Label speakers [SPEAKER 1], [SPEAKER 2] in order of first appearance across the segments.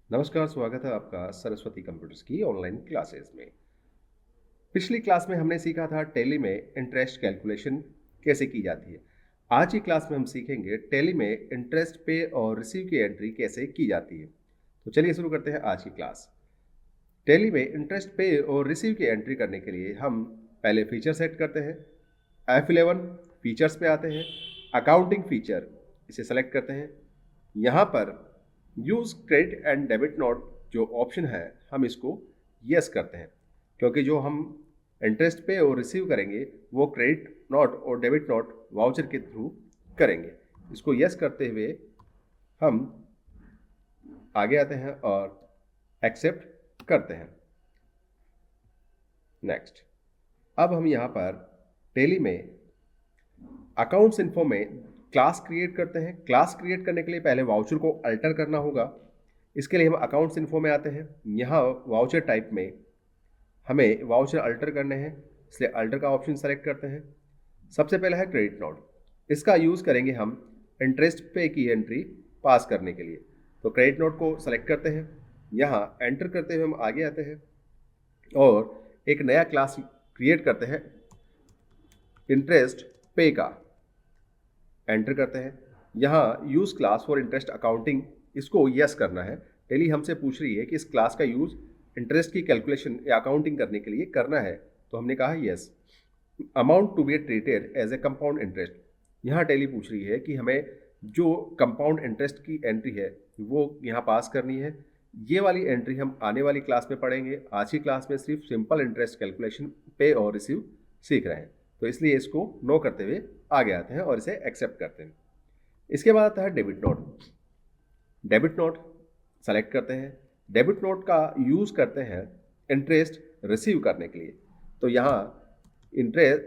[SPEAKER 1] नमस्कार, स्वागत है आपका सरस्वती कंप्यूटर्स की ऑनलाइन क्लासेस में। पिछली क्लास में हमने सीखा था टैली में इंटरेस्ट कैलकुलेशन कैसे की जाती है। आज की क्लास में हम सीखेंगे टैली में इंटरेस्ट पे और रिसीव की एंट्री कैसे की जाती है। तो चलिए शुरू करते हैं आज की क्लास। टैली में इंटरेस्ट पे और रिसीव की एंट्री करने के लिए हम पहले फीचर सेट करते हैं। F11 फीचर्स पे आते हैं। अकाउंटिंग फीचर इसे सेलेक्ट करते हैं। यहाँ पर use credit and debit note जो ऑप्शन है हम इसको यस करते हैं, क्योंकि जो हम इंटरेस्ट पे और रिसीव करेंगे वो क्रेडिट नोट और डेबिट नोट वाउचर के थ्रू करेंगे। इसको यस करते हुए हम आगे आते हैं और एक्सेप्ट करते हैं। नेक्स्ट, अब हम यहाँ पर टैली में अकाउंट्स इन्फो में क्लास क्रिएट करते हैं। क्लास क्रिएट करने के लिए पहले वाउचर को अल्टर करना होगा। इसके लिए हम अकाउंट्स इन्फो में आते हैं। यहाँ वाउचर टाइप में हमें वाउचर अल्टर करने हैं, इसलिए अल्टर का ऑप्शन सेलेक्ट करते हैं। सबसे पहला है क्रेडिट नोट। इसका यूज़ करेंगे हम इंटरेस्ट पे की एंट्री पास करने के लिए। तो क्रेडिट नोट को सेलेक्ट करते हैं। यहाँ एंटर करते हुए हम आगे आते हैं और एक नया क्लास क्रिएट करते हैं इंटरेस्ट पे का। एंटर करते हैं। यहाँ use class for interest accounting इसको यस करना है। टैली हमसे पूछ रही है कि इस क्लास का यूज़ इंटरेस्ट की कैलकुलेशन या अकाउंटिंग करने के लिए करना है, तो हमने कहा yes. Amount to be treated as a compound interest. यहाँ टैली पूछ रही है कि हमें जो कंपाउंड इंटरेस्ट की एंट्री है वो यहाँ पास करनी है। ये वाली एंट्री हम आने वाली क्लास में पढ़ेंगे। आज की क्लास में सिर्फ सिंपल इंटरेस्ट कैलकुलेशन पे और रिसीव सीख रहे हैं, तो इसलिए इसको नो करते हुए आगे आते हैं और इसे एक्सेप्ट करते हैं। इसके बाद आता है debit note. Debit note select करते हैं। डेबिट नोट का यूज़ करते हैं इंटरेस्ट रिसीव करने के लिए। तो यहाँ इंटरेस्ट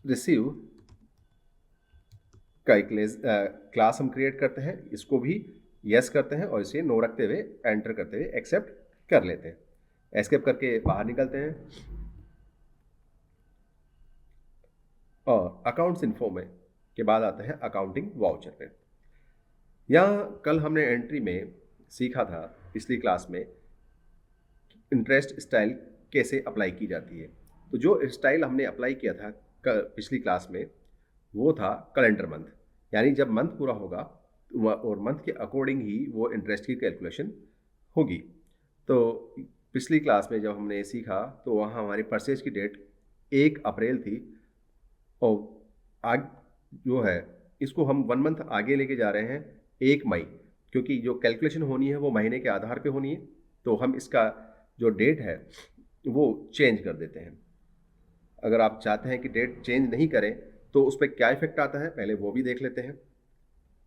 [SPEAKER 1] रिसीव का एक क्लास हम क्रिएट करते हैं। इसको भी यस करते हैं और इसे नो रखते हुए एंटर करते हुए एक्सेप्ट कर लेते हैं। एस्केप करके बाहर निकलते हैं और अकाउंट्स इन्फो में के बाद आता है अकाउंटिंग वाउचर पे। यहाँ कल हमने एंट्री में सीखा था पिछली क्लास में इंटरेस्ट स्टाइल कैसे अप्लाई की जाती है। तो जो स्टाइल हमने अप्लाई किया था पिछली क्लास में वो था कैलेंडर मंथ, यानी जब मंथ पूरा होगा और मंथ के अकॉर्डिंग ही वो इंटरेस्ट की कैलकुलेशन होगी। तो पिछली क्लास में जब हमने सीखा तो वहाँ हमारी परचेज की डेट 1 अप्रैल थी और आग जो है इसको हम 1 मंथ आगे लेके जा रहे हैं 1 मई, क्योंकि जो कैलकुलेशन होनी है वो महीने के आधार पे होनी है। तो हम इसका जो डेट है वो चेंज कर देते हैं। अगर आप चाहते हैं कि डेट चेंज नहीं करें तो उस पर क्या इफेक्ट आता है पहले वो भी देख लेते हैं।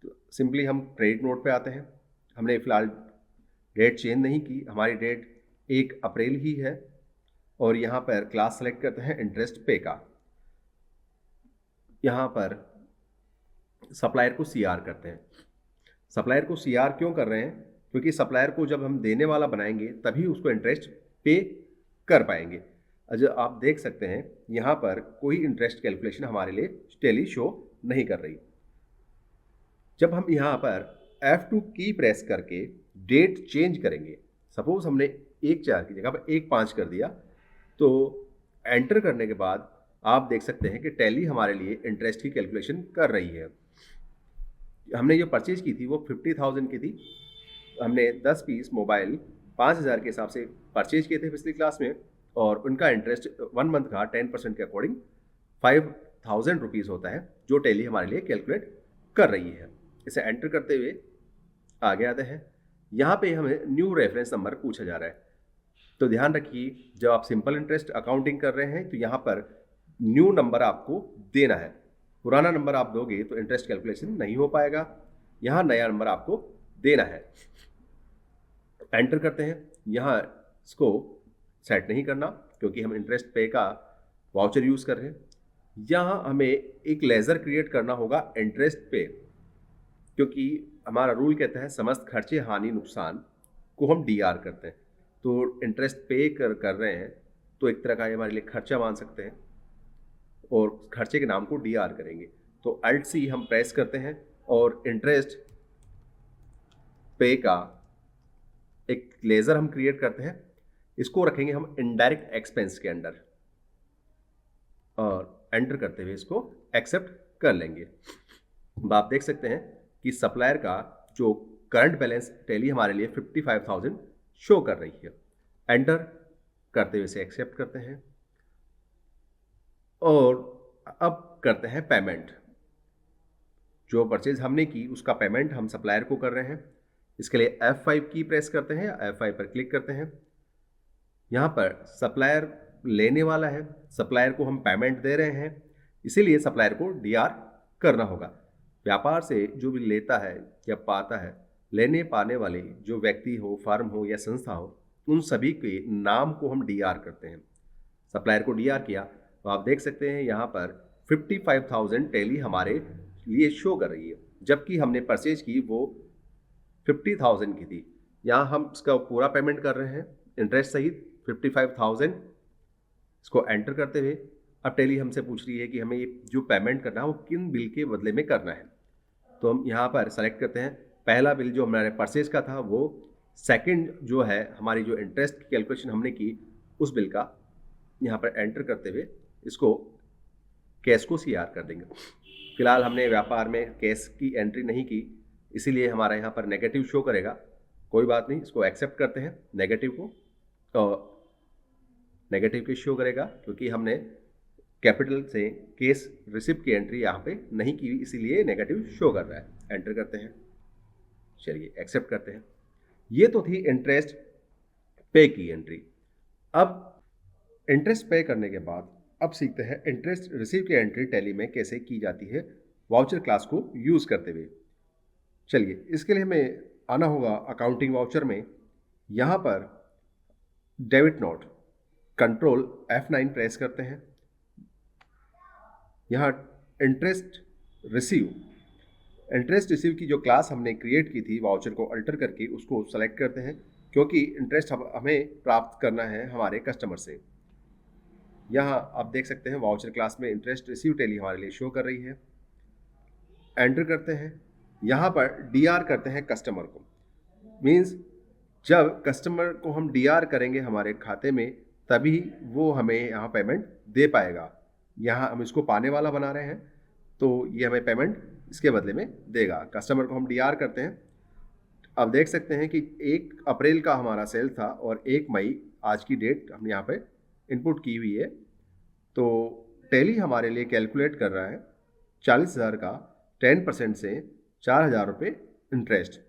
[SPEAKER 1] तो सिंपली हम क्रेडिट नोट पे आते हैं। हमने फ़िलहाल डेट चेंज नहीं की, हमारी डेट 1 अप्रैल ही है और यहाँ पर क्लास सेलेक्ट करते हैं इंटरेस्ट पे का। यहाँ पर सप्लायर को सीआर करते हैं। सप्लायर को सीआर क्यों कर रहे हैं? क्योंकि सप्लायर को जब हम देने वाला बनाएंगे तभी उसको इंटरेस्ट पे कर पाएंगे। जो आप देख सकते हैं यहाँ पर कोई इंटरेस्ट कैलकुलेशन हमारे लिए टैली शो नहीं कर रही। जब हम यहाँ पर F2 की प्रेस करके डेट चेंज करेंगे, सपोज हमने 1/4 की जगह पर 1/5 कर दिया, तो एंटर करने के बाद आप देख सकते हैं कि टैली हमारे लिए इंटरेस्ट की कैलकुलेशन कर रही है। हमने जो परचेज की थी वो 50,000 की थी। हमने 10 पीस मोबाइल 5,000 के हिसाब से परचेज किए थे पिछली क्लास में और उनका इंटरेस्ट 1 मंथ का 10% के अकॉर्डिंग 5,000 रुपीज़ होता है, जो टैली हमारे लिए कैलकुलेट कर रही है। इसे एंटर करते हुए आगे आते हैं। यहाँ पे हमें न्यू रेफरेंस नंबर पूछा जा रहा है। तो ध्यान रखिए, जब आप सिंपल इंटरेस्ट अकाउंटिंग कर रहे हैं तो यहाँ पर न्यू नंबर आपको देना है। पुराना नंबर आप दोगे तो इंटरेस्ट कैलकुलेशन नहीं हो पाएगा। यहाँ नया नंबर आपको देना है। एंटर करते हैं। यहाँ इसको सेट नहीं करना क्योंकि हम इंटरेस्ट पे का वाउचर यूज़ कर रहे हैं। यहाँ हमें एक लेज़र क्रिएट करना होगा इंटरेस्ट पे, क्योंकि हमारा रूल कहता है समस्त खर्चे हानि नुकसान को हम डीआर करते हैं। तो इंटरेस्ट पे कर रहे हैं तो एक तरह का हमारे लिए खर्चा मान सकते हैं और खर्चे के नाम को डीआर करेंगे। तो अल्ट सी हम प्रेस करते हैं और इंटरेस्ट पे का एक लेजर हम क्रिएट करते हैं, इसको रखेंगे हम इनडायरेक्ट एक्सपेंस के अंडर और एंटर करते हुए इसको एक्सेप्ट कर लेंगे। अब आप देख सकते हैं कि सप्लायर का जो करंट बैलेंस टैली हमारे लिए 55,000 शो कर रही है। एंटर करते हुए इसे एक्सेप्ट करते हैं और अब करते हैं पेमेंट। जो परचेज हमने की उसका पेमेंट हम सप्लायर को कर रहे हैं। इसके लिए F5 की प्रेस करते हैं, F5 पर क्लिक करते हैं। यहाँ पर सप्लायर लेने वाला है, सप्लायर को हम पेमेंट दे रहे हैं, इसीलिए सप्लायर को डीआर करना होगा। व्यापार से जो भी लेता है या पाता है, लेने पाने वाले जो व्यक्ति हो, फर्म हो या संस्था हो, उन सभी के नाम को हम डीआर करते हैं। सप्लायर को डीआर किया तो आप देख सकते हैं यहाँ पर 55,000 टैली हमारे लिए शो कर रही है, जबकि हमने परचेज की वो 50,000 की थी। यहाँ हम इसका पूरा पेमेंट कर रहे हैं इंटरेस्ट सहित 55,000। इसको एंटर करते हुए अब टैली हमसे पूछ रही है कि हमें ये जो पेमेंट करना है वो किन बिल के बदले में करना है। तो हम यहाँ पर सेलेक्ट करते हैं पहला बिल जो हमारे परचेज का था, वो सेकंड जो है हमारी जो इंटरेस्ट की कैलकुलेशन हमने की उस बिल का। यहाँ पर एंटर करते हुए इसको कैश को सीआर कर देंगे। फिलहाल हमने व्यापार में कैश की एंट्री नहीं की, इसीलिए हमारा यहाँ पर नेगेटिव शो करेगा। कोई बात नहीं, इसको एक्सेप्ट करते हैं नेगेटिव को, और नेगेटिव की शो करेगा क्योंकि हमने कैपिटल से केस रिसिप्ट की एंट्री यहाँ पे नहीं की, इसीलिए नेगेटिव शो कर रहा है। एंटर करते हैं, चलिए एक्सेप्ट करते हैं। ये तो थी इंटरेस्ट पे की एंट्री। अब इंटरेस्ट पे करने के बाद अब सीखते हैं इंटरेस्ट रिसीव की एंट्री टैली में कैसे की जाती है वाउचर क्लास को यूज़ करते हुए। चलिए इसके लिए हमें आना होगा अकाउंटिंग वाउचर में। यहाँ पर debit note control F9 press करते हैं। यहाँ इंटरेस्ट रिसीव की जो क्लास हमने क्रिएट की थी वाउचर को अल्टर करके, उसको सेलेक्ट करते हैं क्योंकि इंटरेस्ट हमें प्राप्त करना है हमारे कस्टमर से। यहाँ आप देख सकते हैं वाउचर क्लास में इंटरेस्ट रिसीव टैली हमारे लिए शो कर रही है। एंटर करते हैं, यहाँ पर डीआर करते हैं कस्टमर को। मीन्स जब कस्टमर को हम डीआर करेंगे हमारे खाते में तभी वो हमें यहाँ पेमेंट दे पाएगा। यहाँ हम इसको पाने वाला बना रहे हैं तो ये हमें पेमेंट इसके बदले में देगा। कस्टमर को हम डीआर करते हैं। अब देख सकते हैं कि 1 अप्रैल का हमारा सेल था और 1 मई आज की डेट हम यहाँ पे इनपुट की हुई है। तो टैली हमारे लिए कैलकुलेट कर रहा है 40,000 का 10% से 4,000 रुपये इंटरेस्ट।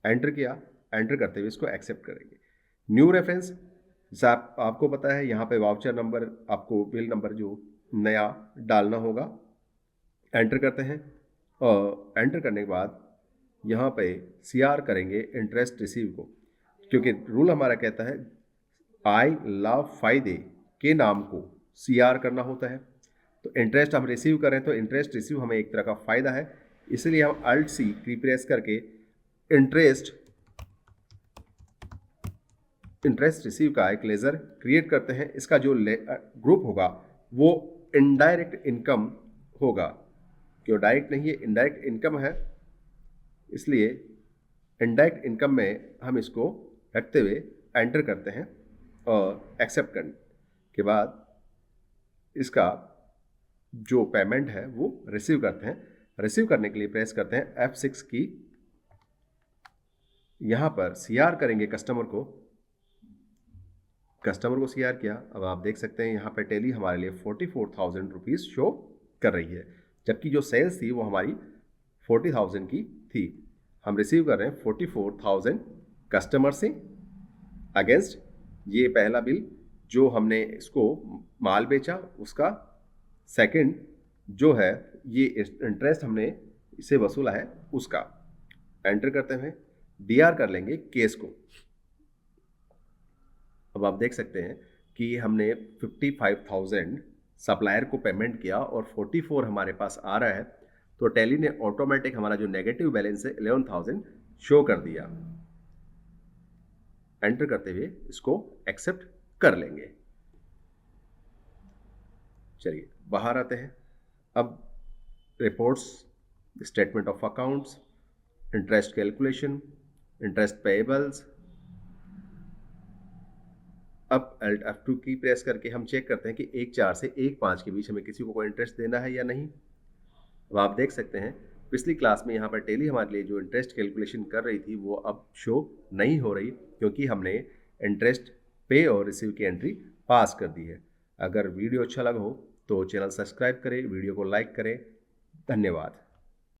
[SPEAKER 1] एंटर किया, एंटर करते हुए इसको एक्सेप्ट करेंगे। न्यू रेफरेंस, जैसा आपको पता है यहाँ पे वाउचर नंबर, आपको बिल नंबर जो नया डालना होगा। एंटर करते हैं और एंटर करने के बाद यहाँ पे सीआर करेंगे इंटरेस्ट रिसीव को, क्योंकि रूल हमारा कहता है आय लाभ फायदे के नाम को सीआर करना होता है। तो इंटरेस्ट हम रिसीव करें तो इंटरेस्ट रिसीव हमें एक तरह का फ़ायदा है, इसलिए हम अल्ट सी की प्रेस करके इंटरेस्ट रिसीव का एक लेज़र क्रिएट करते हैं। इसका जो ग्रुप होगा वो इनडायरेक्ट इनकम होगा, क्यों डायरेक्ट नहीं है, इनडायरेक्ट इनकम है, इसलिए इनडायरेक्ट इनकम में हम इसको रखते हुए एंटर करते हैं और एक्सेप्ट करने के बाद इसका जो पेमेंट है वो रिसीव करते हैं। रिसीव करने के लिए प्रेस करते हैं F6 की। यहाँ पर सीआर करेंगे कस्टमर को सीआर किया। अब आप देख सकते हैं यहाँ पर टैली हमारे लिए 44,000 रुपीज़ शो कर रही है, जबकि जो सेल्स थी वो हमारी 40,000 की थी। हम रिसीव कर रहे हैं 44,000 कस्टमर से अगेंस्ट ये पहला बिल जो हमने इसको माल बेचा उसका, सेकंड जो है ये इंटरेस्ट हमने इसे वसूला है उसका। एंटर करते हुए डीआर कर लेंगे केस को। अब आप देख सकते हैं कि हमने 55,000 सप्लायर को पेमेंट किया और 44 हमारे पास आ रहा है, तो टैली ने ऑटोमेटिक हमारा जो नेगेटिव बैलेंस है 11,000 शो कर दिया। एंटर करते हुए इसको एक्सेप्ट कर लेंगे। चलिए बाहर आते हैं। अब reports, statement of accounts, interest calculation, interest payables. अब Alt F2 की प्रेस करके हम चेक करते हैं कि 1.4 से 1.5 के बीच हमें किसी को कोई इंटरेस्ट देना है या नहीं। अब आप देख सकते हैं पिछली क्लास में यहाँ पर टेली हमारे लिए जो इंटरेस्ट कैलकुलेशन कर रही थी वो अब शो नहीं हो रही, क्योंकि हमने इंटरेस्ट पे और रिसीव की एंट्री पास कर दी है। अगर वीडियो अच्छा लगा हो तो चैनल सब्सक्राइब करें, वीडियो को लाइक करें। धन्यवाद।